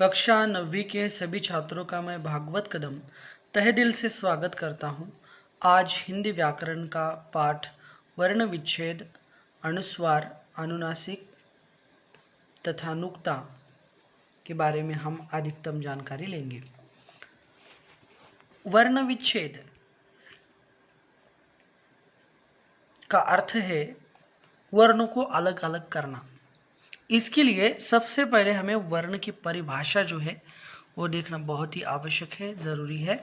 कक्षा 9वीं के सभी छात्रों का मैं भागवत कदम तहे दिल से स्वागत करता हूँ। आज हिंदी व्याकरण का पाठ वर्ण विच्छेद, अनुस्वार, अनुनासिक तथा नुक्ता के बारे में हम अधिकतम जानकारी लेंगे। वर्ण विच्छेद का अर्थ है वर्णों को अलग अलग करना। इसके लिए सबसे पहले हमें वर्ण की परिभाषा जो है वो देखना बहुत ही आवश्यक है, ज़रूरी है।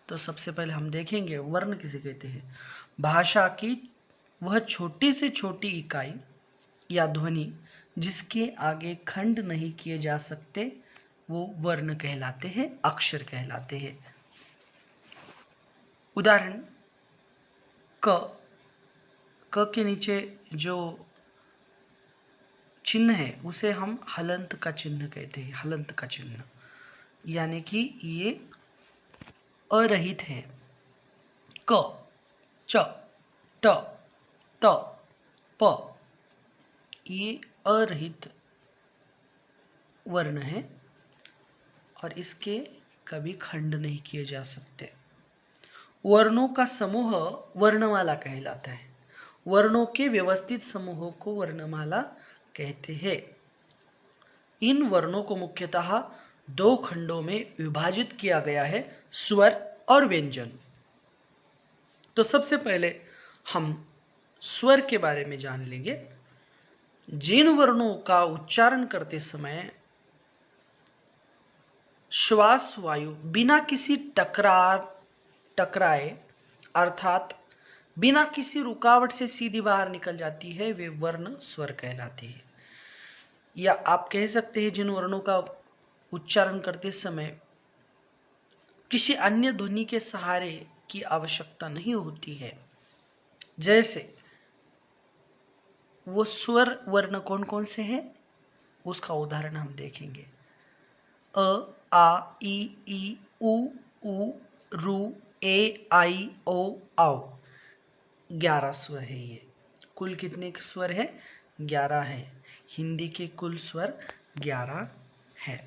तो सबसे पहले हम देखेंगे वर्ण किसे कहते हैं। भाषा की वह छोटी से छोटी इकाई या ध्वनि जिसके आगे खंड नहीं किए जा सकते वो वर्ण कहलाते हैं, अक्षर कहलाते हैं। उदाहरण क के नीचे जो चिन्ह है उसे हम हलंत का चिन्ह कहते हैं। हलंत का चिन्ह यानी कि ये अरहित है। क, च, ट, त, प ये अरहित वर्ण है और इसके कभी खंड नहीं किए जा सकते। वर्णों का समूह वर्णमाला कहलाता है। वर्णों के व्यवस्थित समूहों को वर्णमाला कहते हैं। इन वर्णों को मुख्यतः दो खंडों में विभाजित किया गया है, स्वर और व्यंजन। तो सबसे पहले हम स्वर के बारे में जान लेंगे। जिन वर्णों का उच्चारण करते समय श्वास वायु बिना किसी टकराए अर्थात बिना किसी रुकावट से सीधी बाहर निकल जाती है, वे वर्ण स्वर कहलाते हैं। या आप कह सकते हैं जिन वर्णों का उच्चारण करते समय किसी अन्य ध्वनि के सहारे की आवश्यकता नहीं होती है। जैसे वो स्वर वर्ण कौन कौन से हैं उसका उदाहरण हम देखेंगे। अ, आ, ई, उ, रू, ए, आई, ओ, औ 11 स्वर है। ये कुल कितने स्वर है? 11 है। हिंदी के कुल स्वर 11 है।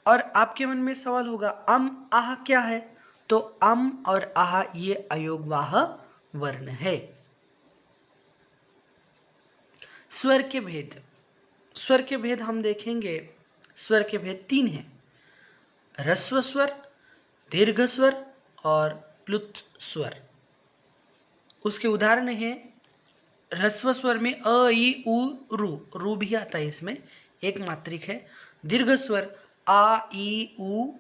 और आपके मन में सवाल होगा अम आह क्या है? तो अम और आह ये अयोगवाह वर्ण है। स्वर के भेद। स्वर के भेद हम देखेंगे। स्वर के भेद 3 हैं, ह्रस्व स्वर, दीर्घ स्वर और प्लुत स्वर। उसके उदाहरण हैं ह्रस्व स्वर में अ, ई, उ, रू भी आता है, इसमें एक मात्रिक है। दीर्घ स्वर आ, ई, उ,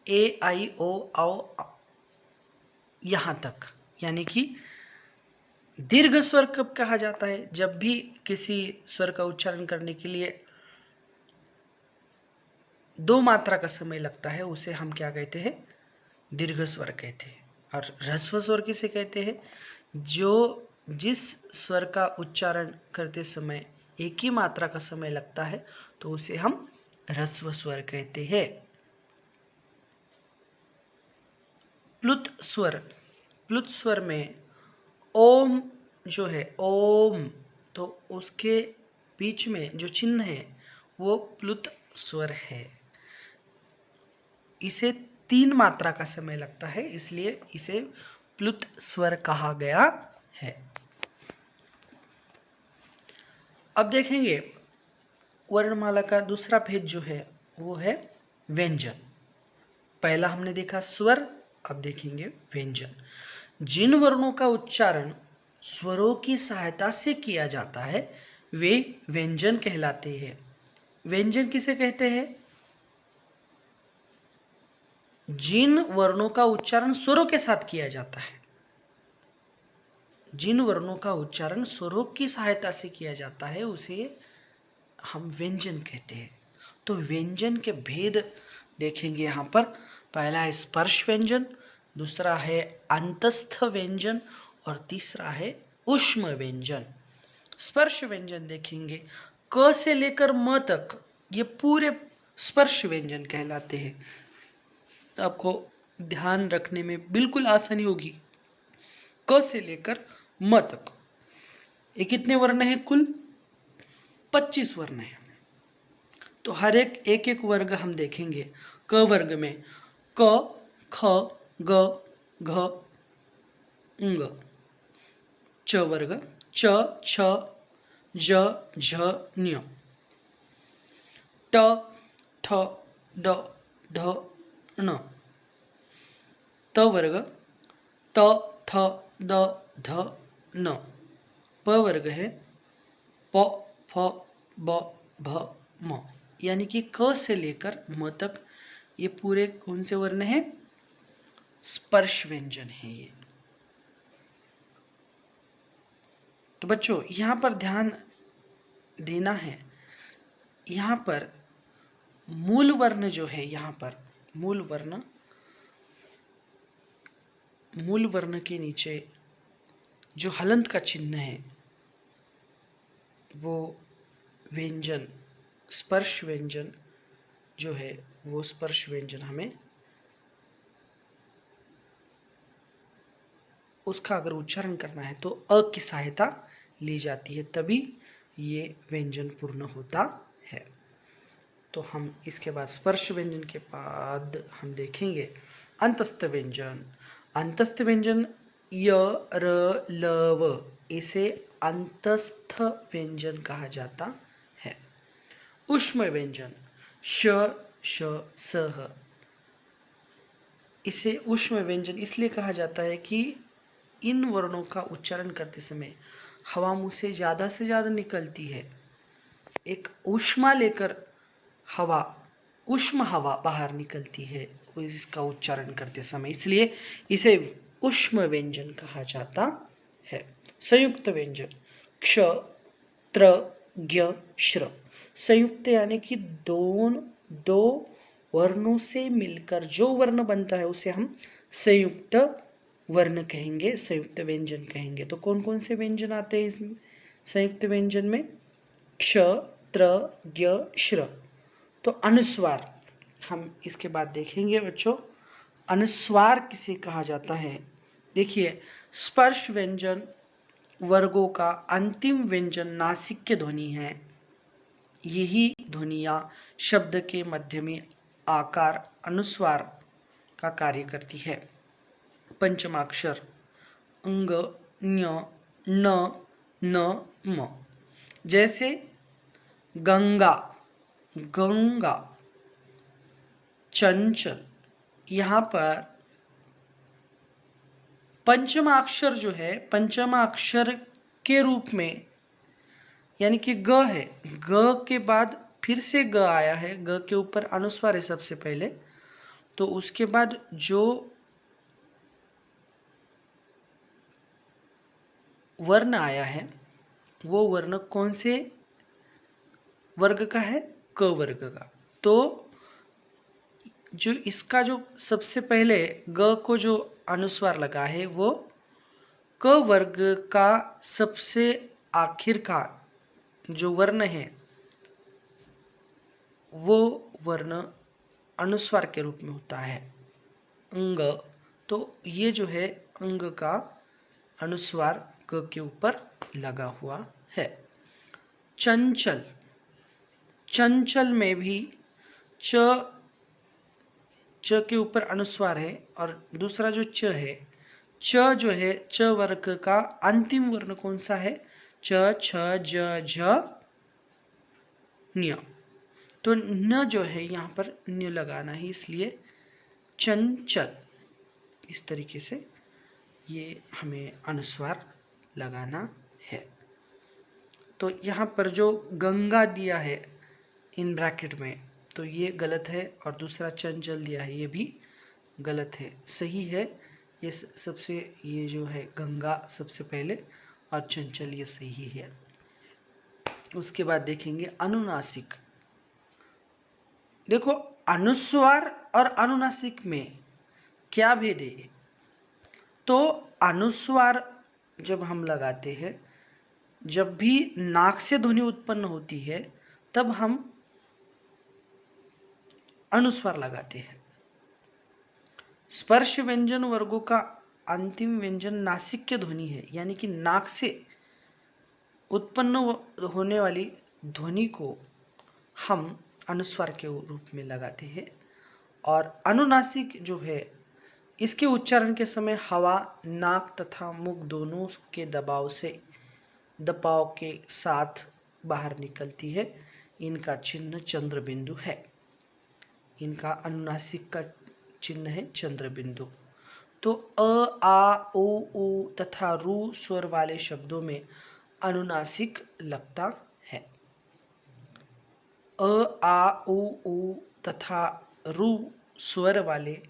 ए, आई, ओ, औ यहां तक। यानी कि दीर्घ स्वर कब कहा जाता है? जब भी किसी स्वर का उच्चारण करने के लिए 2 मात्रा का समय लगता है उसे हम क्या कहते हैं? दीर्घ स्वर कहते हैं। और ह्रस्व स्वर किसे कहते हैं? जो जिस स्वर का उच्चारण करते समय एक ही मात्रा का समय लगता है तो उसे हम ह्रस्व स्वर कहते हैं। प्लुत स्वर। प्लुत स्वर में ओम जो है, ओम, तो उसके बीच में जो चिन्ह है वो प्लुत स्वर है। इसे 3 मात्रा का समय लगता है, इसलिए इसे प्लुत स्वर कहा गया है। अब देखेंगे वर्णमाला का दूसरा भेद जो है वो है व्यंजन। पहला हमने देखा स्वर, अब देखेंगे व्यंजन। जिन वर्णों का उच्चारण स्वरों की सहायता से किया जाता है वे व्यंजन कहलाते हैं। व्यंजन किसे कहते हैं? जिन वर्णों का उच्चारण स्वरों के साथ किया जाता है। जिन वर्णों का उच्चारण स्वरों की सहायता से किया जाता है उसे हम व्यंजन कहते हैं। तो व्यंजन के भेद देखेंगे यहाँ पर। पहला है स्पर्श व्यंजन, दूसरा है अंतस्थ व्यंजन और तीसरा है ऊष्म व्यंजन। स्पर्श व्यंजन देखेंगे, क से लेकर म तक ये पूरे स्पर्श व्यंजन कहलाते हैं। आपको ध्यान रखने में बिल्कुल आसानी होगी। क से लेकर म तक ये कितने वर्ण हैं? कुल 25 वर्ण हैं। तो हर एक एक वर्ग हम देखेंगे। क वर्ग में क, ख, ग, घ, ङ। च वर्ग च, छ, ज, झ, ञ। ट, ठ, ड, ढ, ण। त वर्ग त, थ, द, ध, न। प वर्ग है प, फ, ब, भ, म। यानी कि क से लेकर म तक ये पूरे कौन से वर्ण हैं? स्पर्श व्यंजन है ये। तो बच्चों यहाँ पर ध्यान देना है, यहाँ पर मूल वर्ण जो है, यहाँ पर मूल वर्ण के नीचे जो हलंत का चिन्ह है वो व्यंजन, स्पर्श व्यंजन जो है वो स्पर्श व्यंजन हमें उसका अगर उच्चारण करना है तो अ की सहायता ली जाती है, तभी ये व्यंजन पूर्ण होता है। तो हम इसके बाद स्पर्श व्यंजन के बाद हम देखेंगे अंतस्थ व्यंजन। अंतस्थ व्यंजन य, र, ल, व, इसे अंतस्थ व्यंजन कहा जाता है। ऊष्म व्यंजन श, श, स, ह, इसे ऊष्म व्यंजन इसलिए कहा जाता है कि इन वर्णों का उच्चारण करते समय हवा मुंह से ज़्यादा निकलती है। एक ऊष्मा लेकर हवा, ऊष्म हवा बाहर निकलती है इसका उच्चारण करते समय, इसलिए इसे ऊष्म व्यंजन कहा जाता है। संयुक्त व्यंजन क्ष, त्र, ज्ञ, श्र। संयुक्त यानी कि दो वर्णों से मिलकर जो वर्ण बनता है उसे हम संयुक्त वर्ण कहेंगे, संयुक्त व्यंजन कहेंगे। तो कौन कौन से व्यंजन आते हैं इसमें संयुक्त व्यंजन में? क्ष, त्र, ज्ञ, श्र। तो अनुस्वार हम इसके बाद देखेंगे बच्चों। अनुस्वार किसे कहा जाता है? देखिए, स्पर्श व्यंजन वर्गों का अंतिम व्यंजन नासिक्य ध्वनि है। यही ध्वनियाँ शब्द के मध्य में आकार अनुस्वार का कार्य करती है। पंचमाक्षर अंग, ञ, न, न, म। जैसे गंगा, गंगा, चंचल। यहाँ पर पंचमाक्षर जो है, पंचमाक्षर के रूप में यानी कि ग है, ग के बाद फिर से ग आया है, ग के ऊपर अनुस्वार है सबसे पहले, तो उसके बाद जो वर्ण आया है वो वर्ण कौन से वर्ग का है? क वर्ग का। तो जो इसका जो सबसे पहले ग को जो अनुस्वार लगा है वो क वर्ग का सबसे आखिर का जो वर्ण है वो वर्ण अनुस्वार के रूप में होता है अंग। तो ये जो है अंग का अनुस्वार क के ऊपर लगा हुआ है। चंचल, चंचल में भी च के ऊपर अनुस्वार है और दूसरा जो च है, च जो है च वर्ग का अंतिम वर्ण कौन सा है? च, छ, ज, झ, ञ। तो न जो है यहाँ पर न्य लगाना है, इसलिए चंचल। इस तरीके से ये हमें अनुस्वार लगाना है। तो यहाँ पर जो गंगा दिया है इन ब्रैकेट में तो ये गलत है, और दूसरा चंचल दिया है ये भी गलत है। सही है ये सबसे, ये जो है गंगा सबसे पहले और चंचल ये सही है। उसके बाद देखेंगे अनुनासिक। देखो, अनुस्वार और अनुनासिक में क्या भेद है? तो अनुस्वार जब हम लगाते हैं, जब भी नाक से ध्वनि उत्पन्न होती है तब हम अनुस्वार लगाते हैं। स्पर्श व्यंजन वर्गों का अंतिम व्यंजन नासिक्य ध्वनि है, यानी कि नाक से उत्पन्न होने वाली ध्वनि को हम अनुस्वार के रूप में लगाते हैं। और अनुनासिक जो है इसके उच्चारण के समय हवा नाक तथा मुख दोनों के दबाव के साथ बाहर निकलती है। इनका चिन्ह चंद्र बिंदु है। इनका अनुनासिक का चिन्ह है चंद्र बिंदु। तो अ आ ओ उ तथा रू स्वर वाले शब्दों में अनुनासिक लगता है। अ आ उ उ तथा रू स्वर वाले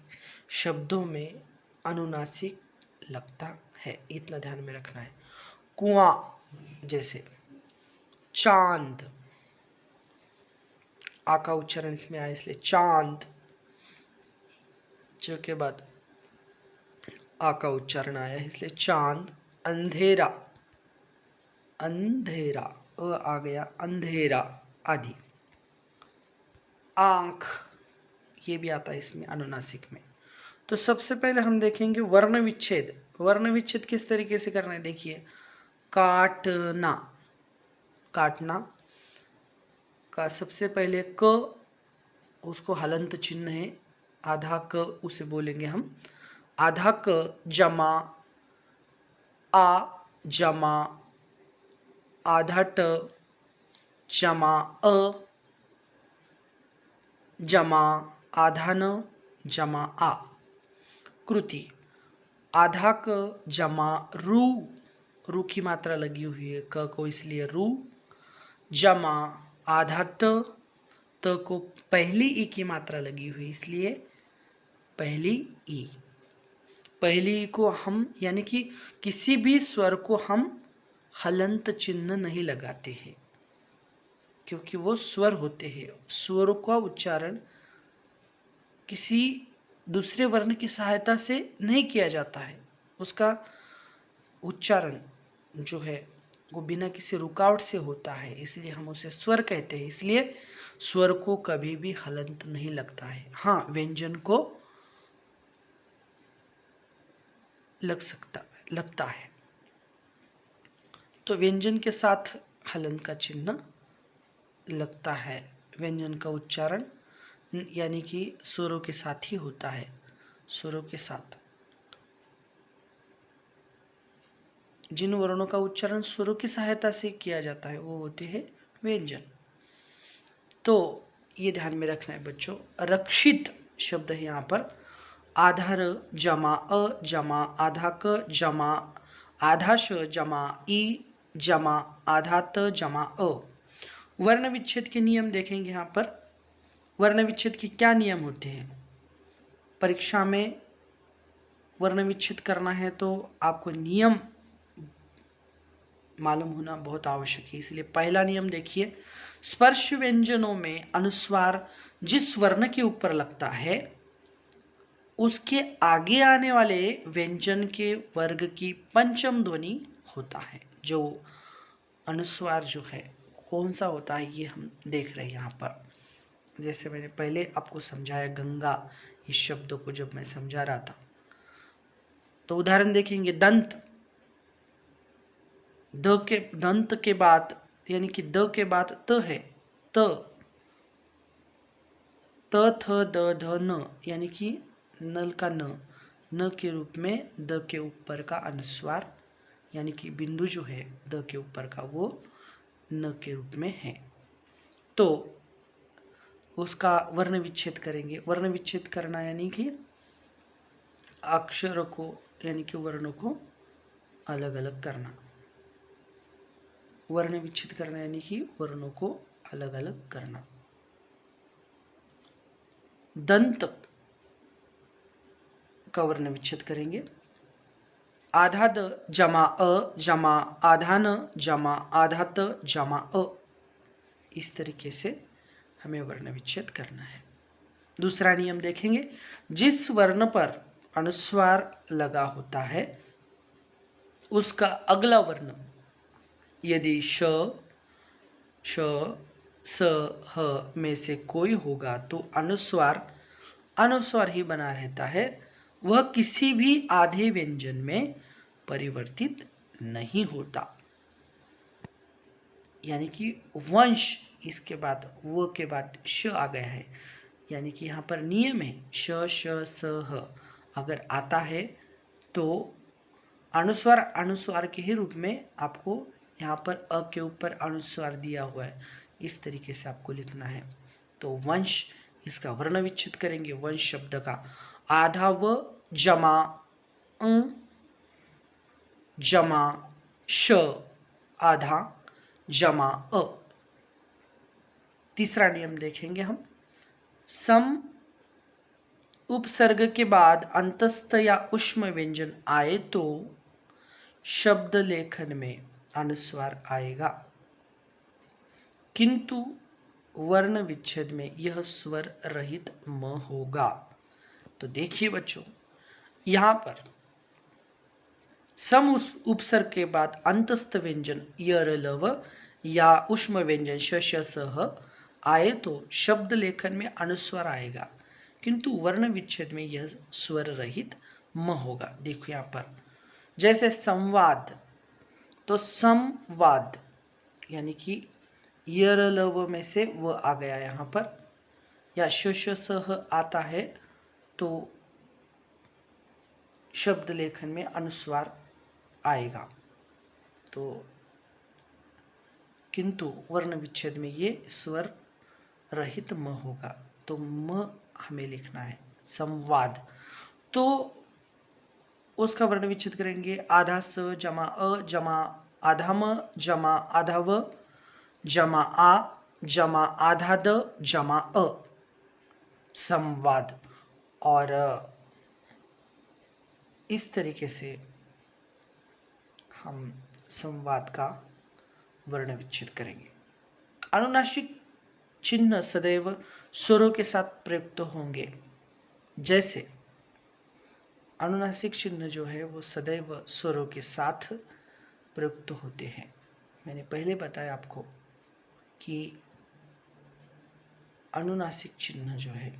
शब्दों में अनुनासिक लगता है, इतना ध्यान में रखना है। कुआं जैसे चांद, आ का उच्चारण इसमें आया इसलिए चांद, च के बाद आ का उच्चारण आया इसलिए चांद। अंधेरा, अंधेरा, अ आ गया अंधेरा आदि। आंख, ये भी आता है इसमें अनुनासिक में। तो सबसे पहले हम देखेंगे वर्ण विच्छेद। वर्ण विच्छेद किस तरीके से करना है देखिए। काटना, काटना का सबसे पहले क, उसको हलंत चिन्ह है, आधा क उसे बोलेंगे हम। आधा क जमा आ जमा आधा ट जमा अ जमा आधा न जमा आ। कृति, आधा क जमा रू, रू की मात्रा लगी हुई है क को इसलिए रू, जमा आधा त को पहली ई की मात्रा लगी हुई इसलिए पहली ई। पहली ई को हम यानी कि किसी भी स्वर को हम हलंत चिन्ह नहीं लगाते हैं, क्योंकि वो स्वर होते हैं। स्वर का उच्चारण किसी दूसरे वर्ण की सहायता से नहीं किया जाता है। उसका उच्चारण जो है वो बिना किसी रुकावट से होता है, इसलिए हम उसे स्वर कहते हैं। इसलिए स्वर को कभी भी हलंत नहीं लगता है। हाँ, व्यंजन को लगता है। तो व्यंजन के साथ हलंत का चिन्ह लगता है। व्यंजन का उच्चारण यानी कि स्वरों के साथ ही होता है। स्वरों के साथ जिन वर्णों का उच्चारण स्वरों की सहायता से किया जाता है वो होते हैं व्यंजन। तो ये ध्यान में रखना है बच्चों। रक्षित शब्द है यहाँ पर। आधा र जमा अ जमा आधा क जमा आधा श जमा ई जमा आधा त जमा अ। वर्ण विच्छेद के नियम देखेंगे यहाँ पर। वर्ण विच्छेद के क्या नियम होते हैं? परीक्षा में वर्ण विच्छेद करना है तो आपको नियम मालूम होना बहुत आवश्यक है। इसलिए पहला नियम देखिए, स्पर्श व्यंजनों में अनुस्वार जिस वर्ण के ऊपर लगता है उसके आगे आने वाले व्यंजन के वर्ग की पंचम ध्वनि होता है। जो अनुस्वार जो है कौन सा होता है ये हम देख रहे हैं यहाँ पर। जैसे मैंने पहले आपको समझाया गंगा इस शब्द को जब मैं समझा रहा था, तो उदाहरण देखेंगे। दंत, दंत के बाद यानी कि द के बाद त है, त थ द ध न यानी कि नल का न के रूप में द के ऊपर का अनुस्वार यानी कि बिंदु जो है द के ऊपर का वो न के रूप में है। तो उसका वर्ण विच्छेद करेंगे। वर्ण विच्छेद करना यानी कि अक्षरों को यानी कि वर्णों को अलग अलग करना। वर्ण विच्छेद करना यानी कि वर्णों को अलग अलग करना। दंत का वर्ण विच्छेद करेंगे। आधा द जमा अ जमा आधा न जमा आधा त जमा अ। इस तरीके से हमें वर्ण विच्छेद करना है। दूसरा नियम देखेंगे। जिस वर्ण पर अनुस्वार लगा होता है उसका अगला वर्ण यदि श श स ह में से कोई होगा तो अनुस्वार ही बना रहता है। वह किसी भी आधे व्यंजन में परिवर्तित नहीं होता। यानी कि वंश इसके बाद वो के बाद श आ गया है, यानी कि यहाँ पर नियम है श श स ह अगर आता है तो अनुस्वार अनुस्वार के ही रूप में आपको यहाँ पर अ के ऊपर अनुस्वार दिया हुआ है, इस तरीके से आपको लिखना है। तो वंश, इसका वर्ण विच्छेद करेंगे। वंश शब्द का आधा व जमा जमा श आधा जमा अ। तीसरा नियम देखेंगे हम, सम उपसर्ग के बाद अंतस्थ या ऊष्म व्यंजन आए तो शब्द लेखन में अनुस्वार आएगा, किंतु वर्ण विच्छेद में यह स्वर रहित म होगा। तो देखिए बच्चों, यहां पर सम उपसर्ग के बाद अंतस्थ व्यंजन य र ल व या ऊष्म व्यंजन श श स ह आए तो शब्द लेखन में अनुस्वार आएगा, किंतु वर्ण विच्छेद में यह स्वर रहित म होगा। देखो यहाँ पर जैसे संवाद, तो संवाद यानी कि य र ल व में से व आ गया यहाँ पर, या श श स ह आता है तो शब्द लेखन में अनुस्वार आएगा, तो किंतु वर्ण विच्छेद में ये स्वर रहित म होगा। तो म हमें लिखना है संवाद। तो उसका वर्ण विच्छेद करेंगे, आधा स जमा अ जमा आधा म जमा आधा व जमा आ जमा आधा द जमा अ, संवाद। और इस तरीके से हम संवाद का वर्ण विच्छेद करेंगे। अनुनासिक चिन्ह सदैव स्वरों के साथ प्रयुक्त होंगे। जैसे अनुनासिक चिन्ह जो है वो सदैव स्वरों के साथ प्रयुक्त होते हैं। मैंने पहले बताया आपको कि अनुनासिक चिन्ह जो है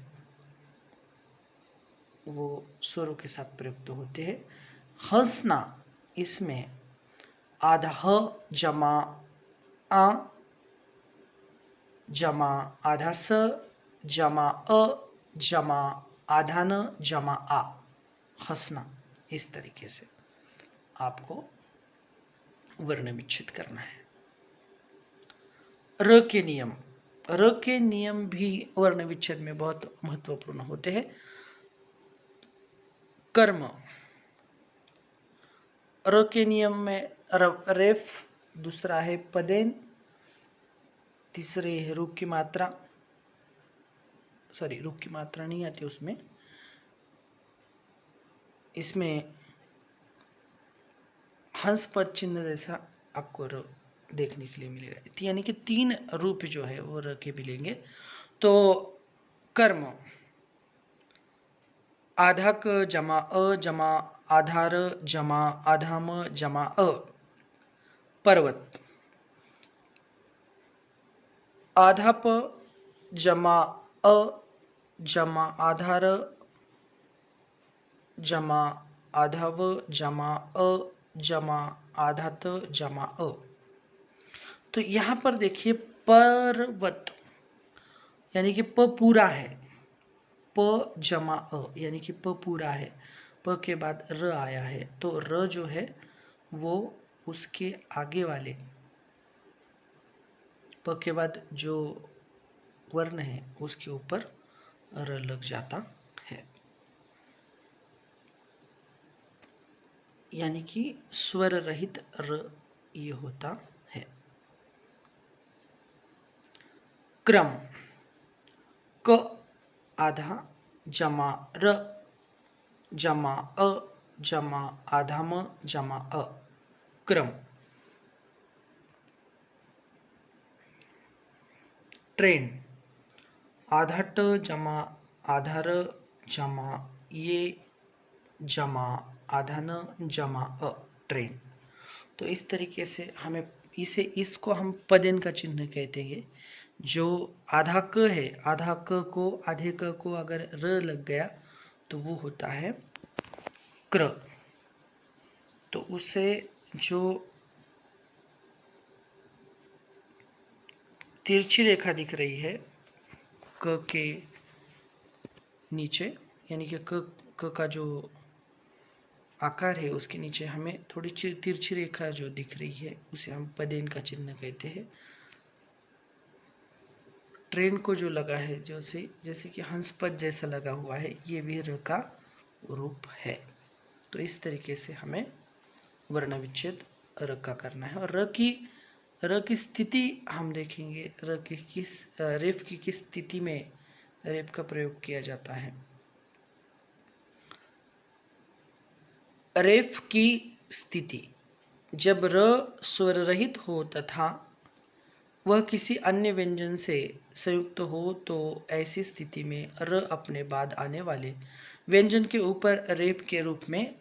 वो स्वरों के साथ प्रयुक्त होते हैं। हंसना, इसमें आधा ह जमा आ जमा आधा स जमा अ जमा आधा न जमा आ, हंसना। इस तरीके से आपको वर्ण विच्छेद करना है। र के नियम, र के नियम भी वर्ण विच्छेद में बहुत महत्वपूर्ण होते हैं। कर्म, र के नियम में रेफ, दूसरा है पदेन, तीसरे है रुक की मात्रा, सॉरी रुक की मात्रा नहीं आती उसमें, इसमें हंस पद चिन्ह जैसा आपको देखने के लिए मिलेगा। यानी कि 3 रूप जो है वो र के मिलेंगे। तो कर्म, आधा क जमा अ जमा आधा र जमा आधा म जमा अ, पर्वत, आधा प जमा अ जमा आधा र जमा आधा व जमा अ जमा आधा त जमा अ। तो यहां पर देखिए पर्वत यानी कि प पूरा है, प जमा अ यानी कि प पूरा है, प के बाद र आया है, तो र जो है वो उसके आगे वाले प के बाद जो वर्ण है उसके ऊपर र लग जाता है, यानी कि स्वर रहित र ये होता है। क्रम, क आधा जमा र जमा अ जमा आधा म जमा अ, क्रम। ट्रेन, आधा ट जमा आधा र जमा ये जमा आधा न जमा अ, ट्रेन। तो इस तरीके से हमें इसको हम पदेन का चिन्ह कहते हैं। जो आधा क है, आधा क को आधे क को अगर र लग गया तो वो होता है क्र। तो उसे जो तिरछी रेखा दिख रही है क के नीचे, यानी कि क का जो आकार है उसके नीचे हमें थोड़ी तिरछी रेखा जो दिख रही है उसे हम पदेन का चिन्ह कहते हैं। ट्रेन को जो लगा है जैसे कि हंसपद जैसा लगा हुआ है, ये भी र का रूप है। तो इस तरीके से हमें वर्ण विच्छेद र का करना है। और र की स्थिति हम देखेंगे, रेफ की किस स्थिति में रेफ का प्रयोग किया जाता है। रेफ की स्थिति जब र स्वर रहित हो तथा वह किसी अन्य व्यंजन से संयुक्त हो, तो ऐसी स्थिति में र अपने बाद आने वाले व्यंजन के ऊपर रेफ के रूप में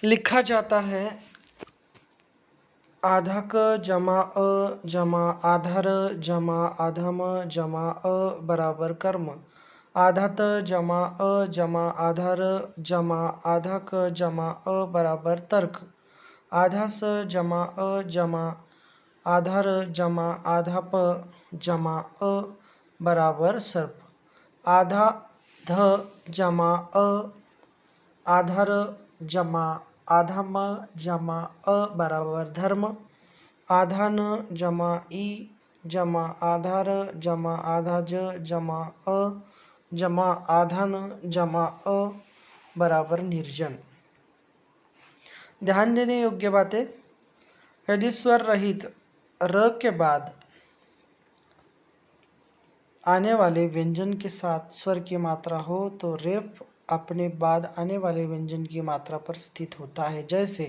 लिखा जाता है। आधा क जमा अ जमा आधा र जमा आधा म जमा अ बराबर कर्म। आधा त जमा अ जमा आधा र जमा आधा क जमा अ बराबर तर्क। आधा स जमा अ जमा आधा र जमा आधा प जमा अ बराबर सर्प। आधा ध जमा अ आधा र जमा आधा म जमा अ बराबर धर्म। आधा न जमा ई जमा आधा र जमा आधा ज जमा अ जमा आधा न जमा अ बराबर निर्जन। ध्यान देने योग्य बातें, यदि स्वर रहित र के बाद आने वाले व्यंजन के साथ स्वर की मात्रा हो तो रेफ अपने बाद आने वाले व्यंजन की मात्रा पर स्थित होता है। जैसे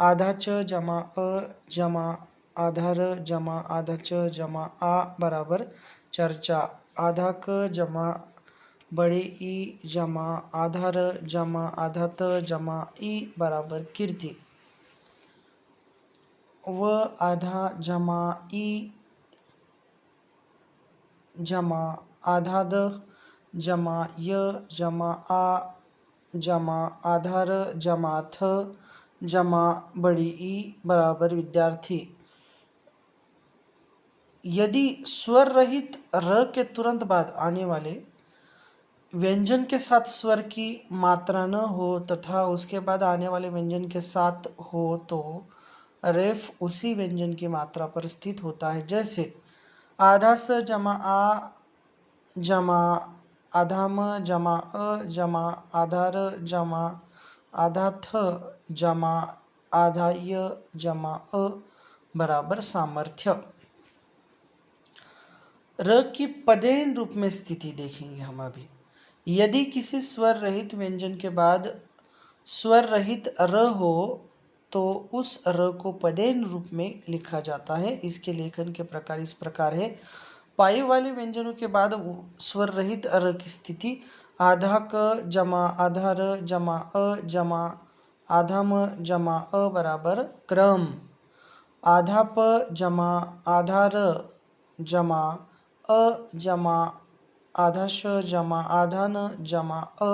आधा च जमा अ जमा आधा र जमा आधा च जमा आ बराबर चर्चा। आधा क जमा बड़े ई जमा आधा र जमा आधा त जमा ई बराबर कीर्ति। व आधा जमा ई जमा आधा द जमा य जमा आ जमा आधा र जमा थ जमा बड़ी ई बराबर विद्यार्थी। यदि स्वर रहित र के तुरंत बाद आने वाले व्यंजन के साथ स्वर की मात्रा न हो तथा उसके बाद आने वाले व्यंजन के साथ हो तो रेफ उसी व्यंजन की मात्रा पर स्थित होता है। जैसे आधा स जमा आ जमा आधा म जमा अ जमा आधा र जमा आधा थ जमा आधा य जमा अ बराबर सामर्थ्य। र की पदेन रूप में स्थिति देखेंगे हम अभी। यदि किसी स्वर रहित व्यंजन के बाद स्वर रहित र हो तो उस र को पदेन रूप में लिखा जाता है। इसके लेखन के प्रकार इस प्रकार है। पाई वाले व्यंजनों के बाद स्वर रहित र की स्थिति आधा क जमा आधा र जमा अ जमा आधा म जमा अ बराबर क्रम। आधा प जमा आधा र जमा अ जमा आधा श जमा आधा न जमा अ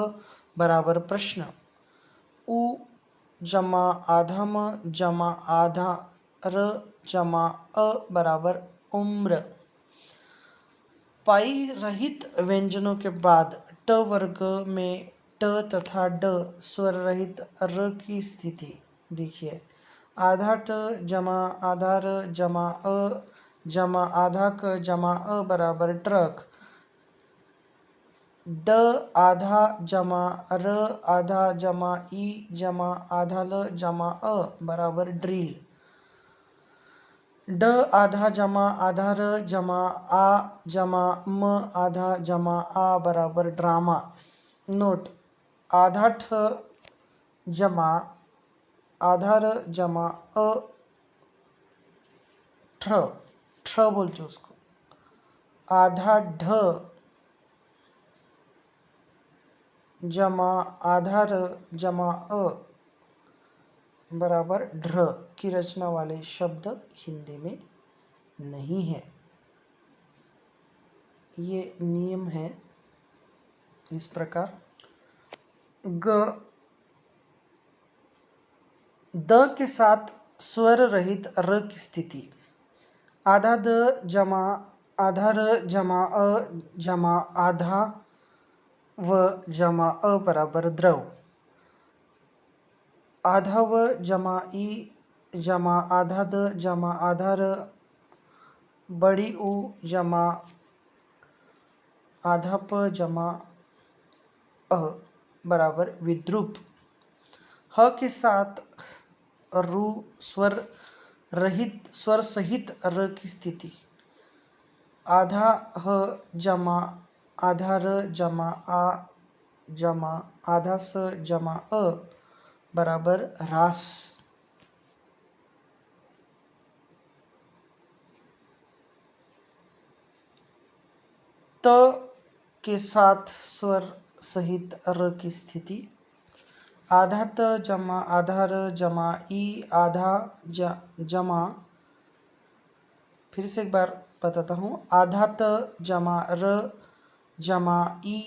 बराबर प्रश्न। उ जमा आधा म जमा आधा र जमा अ बराबर उम्र। पाई रहित व्यंजनों के बाद ट वर्ग में ट तथा ड स्वर रहित र की स्थिति देखिए। आधा ट जमा आधा र जमा अ जमा आधा क जमा अ बराबर ट्रक। ड आधा जमा र आधा जमा ई जमा आधा ल जमा अ बराबर ड्रिल। ड आधा जमा आधा र जमा आ जमा म आधा जमा आ बराबर ड्रामा। नोट: आधा ठ जमा आधा र जमा अ ठ बोलते उसको। आधा ढ जमा आधा र जमा अ बराबर ढ्र की रचना वाले शब्द हिंदी में नहीं है। ये नियम है इस प्रकार। ग द के साथ स्वर रहित र की स्थिति। आधा द जमा आधार जमा अ जमा आधा व जमा अ बराबर द्रव। आधा व जमा ई जमा आधा द जमा आधा र बड़ी ऊ जमा आधा प जमा अ बराबर विद्रूप। ह के साथ रू स्वर रहित स्वर सहित र की स्थिति। आधा ह जमा आधा र जमा आ जमा आधा स जमा अ बराबर ह्रास। त के साथ स्वर सहित र की स्थिति। आधा त जमा आधा र जमा ई आधा जमा, फिर से एक बार बताता हूँ, आधा त जमा र जमा ई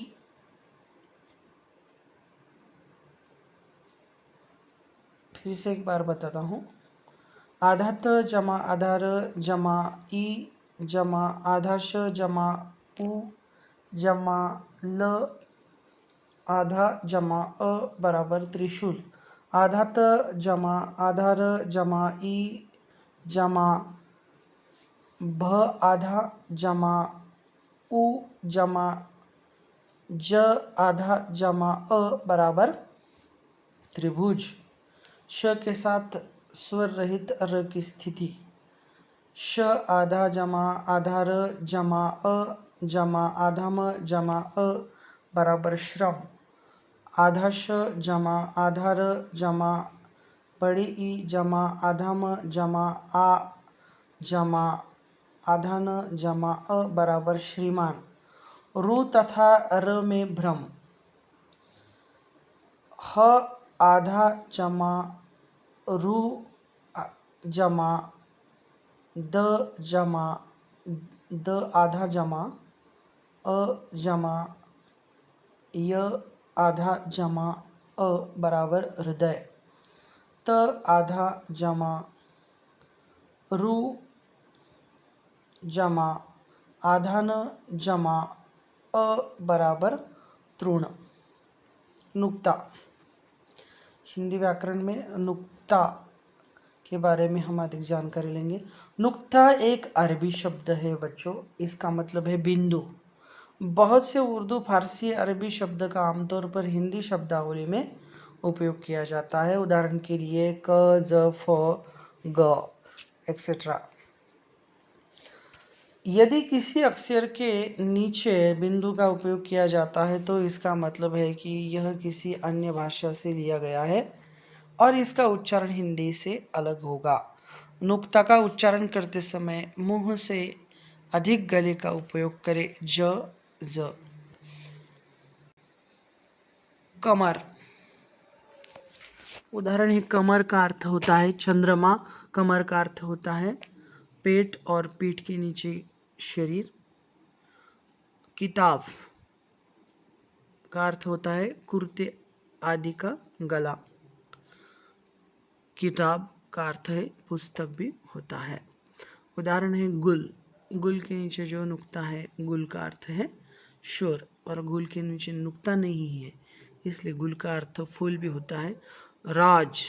फिर से एक बार बताता हूँ, आधा त जमा आधा र जमा ई जमा आधा श जमा ऊ जमा ल आधा जमा अ बराबर त्रिशूल। आधा त जमा आधा र जमा ई जमा भ आधा जमा ऊ जमा ज आधा जमा अ बराबर त्रिभुज। श के साथ स्वर रहित र की स्थिति। श आधा जमा आधा र जमा अ जमा आधा म जमा अ बराबर श्रम। आधा श जमा आधा र जमा बड़ी ई जमा आधा म जमा आ जमा आधा न जमा अ बराबर श्रीमान। रू तथा र में भ्रम। ह आधा जमा रू जमा द जमा द आधा जमा अ जमा य आधा जमा अ बराबर हृदय। त आधा जमा रू जमा आधा न जमा अ बराबर तृण। नुक्ता। हिंदी व्याकरण में नुक्ता के बारे में हम अधिक जानकारी लेंगे। नुक्ता एक अरबी शब्द है बच्चों, इसका मतलब है बिंदु। बहुत से उर्दू फारसी अरबी शब्द का आमतौर पर हिंदी शब्दावली में उपयोग किया जाता है। उदाहरण के लिए क ज फ ग एक्सेट्रा। यदि किसी अक्षर के नीचे बिंदु का उपयोग किया जाता है तो इसका मतलब है कि यह किसी अन्य भाषा से लिया गया है और इसका उच्चारण हिंदी से अलग होगा। नुक्ता का उच्चारण करते समय मुंह से अधिक गले का उपयोग करें। ज कमर। उदाहरण है, कमर का अर्थ होता है चंद्रमा। कमर का अर्थ होता है पेट और पीठ के नीचे शरीर। किताब का अर्थ होता है कुर्ते आदि का गला। किताब का अर्थ है पुस्तक भी होता है। उदाहरण है गुल। गुल के नीचे जो नुक्ता है, गुल का अर्थ है शोर, और गुल के नीचे नुक्ता नहीं है इसलिए गुल का अर्थ फूल भी होता है। राज।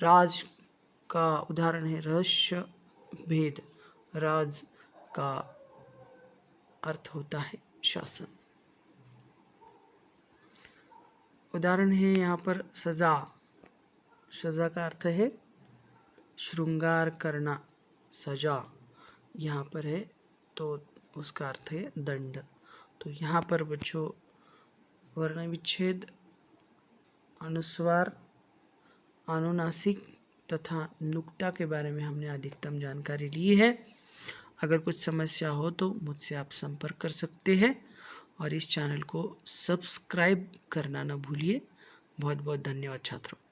राज का उदाहरण है रहस्य भेद। राज का अर्थ होता है शासन। उदाहरण है यहाँ पर सजा। सजा का अर्थ है श्रृंगार करना। सजा यहाँ पर है तो उसका अर्थ है दंड। तो यहाँ पर बच्चों वर्ण विच्छेद, अनुस्वार, अनुनासिक तथा नुक्ता के बारे में हमने अधिकतम जानकारी ली है। अगर कुछ समस्या हो तो मुझसे आप संपर्क कर सकते हैं और इस चैनल को सब्सक्राइब करना न भूलिए। बहुत बहुत धन्यवाद छात्रों।